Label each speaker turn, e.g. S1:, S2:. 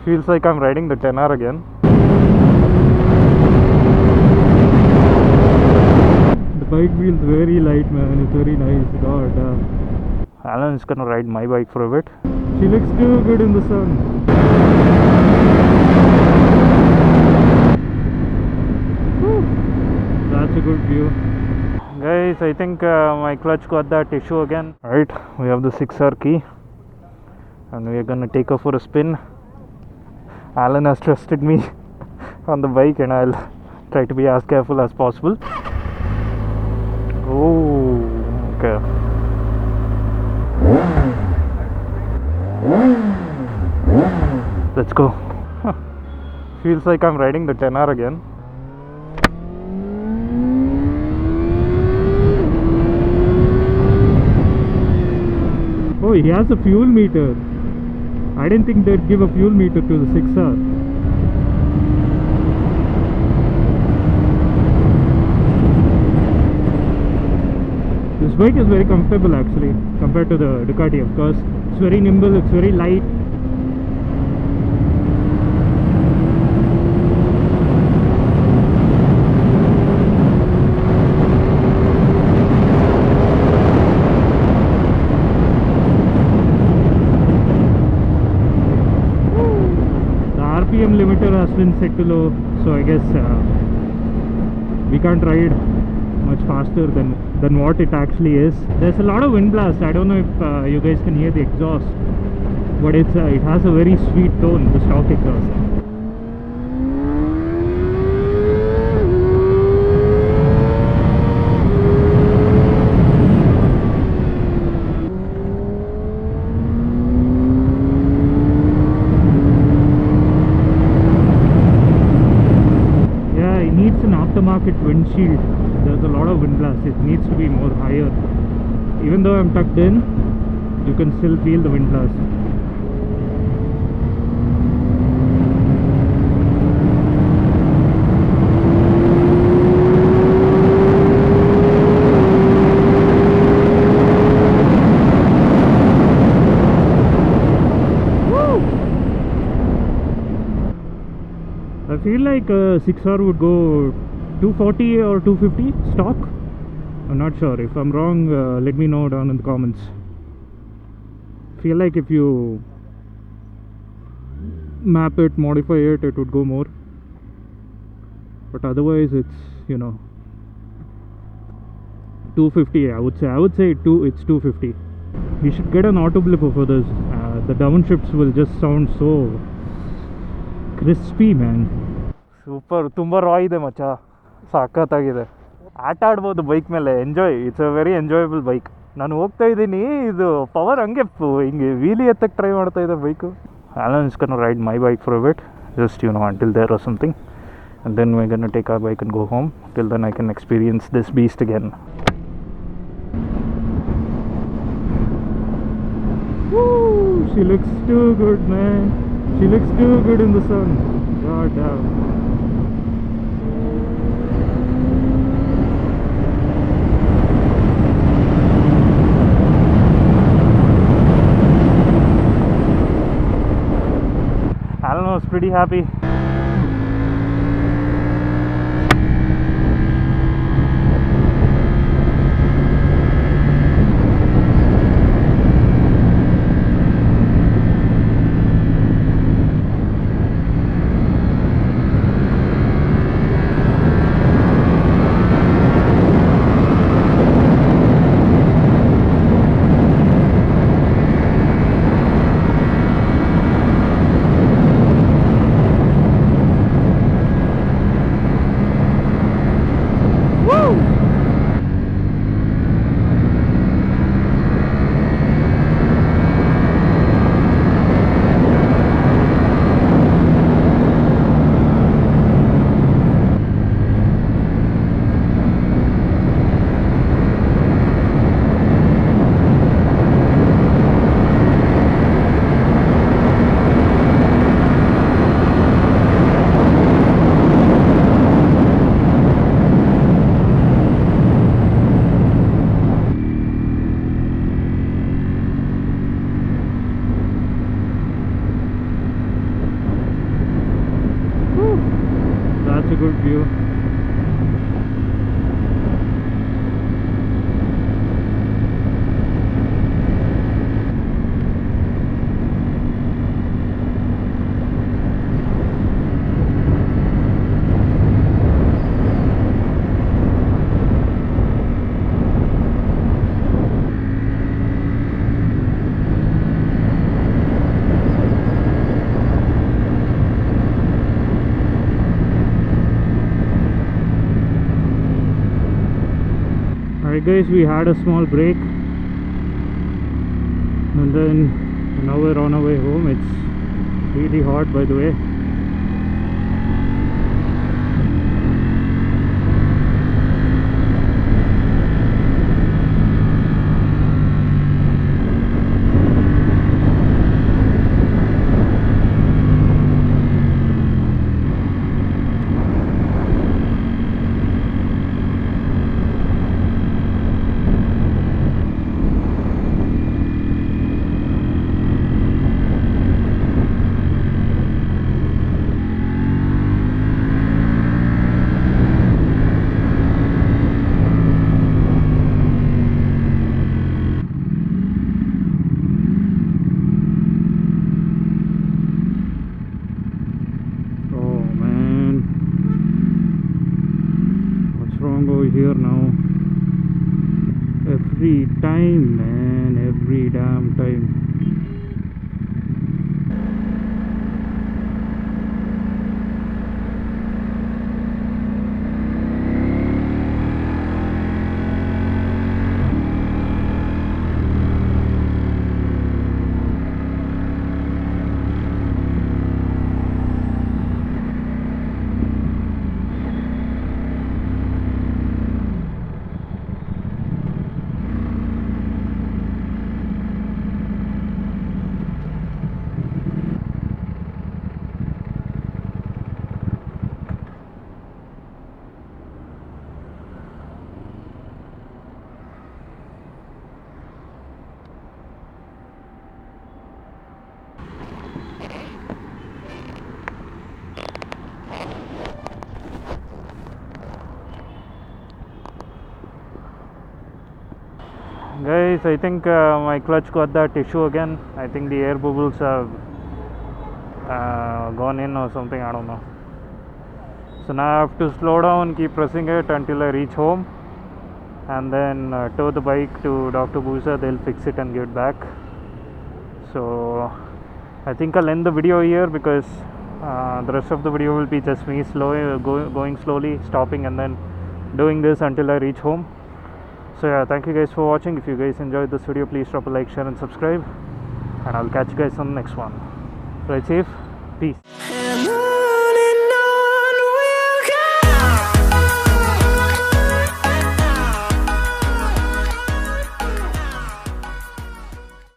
S1: Feels like I'm riding the 10R again. The bike feels very light, man. It's very nice. God. Alan is gonna ride my bike for a bit. She looks too good in the sun. Whew. That's a good view. Guys, I think my clutch got that issue again. Right, we have the 6R key and we are gonna take her for a spin. Alan has trusted me on the bike and I'll try to be as careful as possible. Oh, okay. Let's go. Feels like I'm riding the 10R again. Oh, he has a fuel meter. I didn't think they'd give a fuel meter to the 6R. This bike is very comfortable actually compared to the Ducati, of course. It's very nimble, it's very light. Limiter has been set to low, so I guess we can't ride much faster than what it actually is. There's a lot of wind blast. I don't know if you guys can hear the exhaust, but it has a very sweet tone, the stock exhaust. Aftermarket windshield. There's a lot of wind blast. It needs to be more higher. Even though I'm tucked in, you can still feel the wind blast. I feel like a 6R would go 240 or 250 stock. I'm not sure. If I'm wrong, let me know down in the comments. Feel like if you map it, modify it, it would go more. But otherwise, it's, you know, 250. I would say it's 250. We should get an auto blipper for this. The downshifts will just sound so crispy, man. Super, ತುಂಬಾ raw ಇದೆ ಮಚ್ಚ. ಸಖತ್ತಾಗಿದೆ. ಆಟ ಆಡ್ಬೋದು bike ಮೇಲೆ. Enjoy. It's a very enjoyable bike. ನಾನು ಹೋಗ್ತಾ ಇದ್ದೀನಿ, ಇದು ಪವರ್ ಹಂಗೆ ಹಿಂಗೆ ವೀಲಿ ಎತ್ತಕ್ಕೆ ಟ್ರೈ ಮಾಡ್ತಾ ಇದೆ bike. Alan is gonna ride my bike for a bit, just, you know, until there or something, and then we're gonna take our bike and go home. Till then I can experience this beast again. Woo! She looks too good, man. She looks too good in the sun. God damn. Alan was pretty happy. a good view. Alright guys, we had a small break and then now we're on our way home. It's really hot, by the way. Over here now, every time, man, every damn time. Guys, I think my clutch got that issue again. I think the air bubbles have gone in or something, I don't know. So now I have to slow down, keep pressing it until I reach home, and then tow the bike to Dr. Busa. They'll fix it and give it back. So I think I'll end the video here because the rest of the video will be just me going slowly, stopping and then doing this until I reach home. So yeah, thank you guys for watching. If you guys enjoyed this video, please drop a like, share and subscribe, and I'll catch you guys on the next one. Ride safe, peace.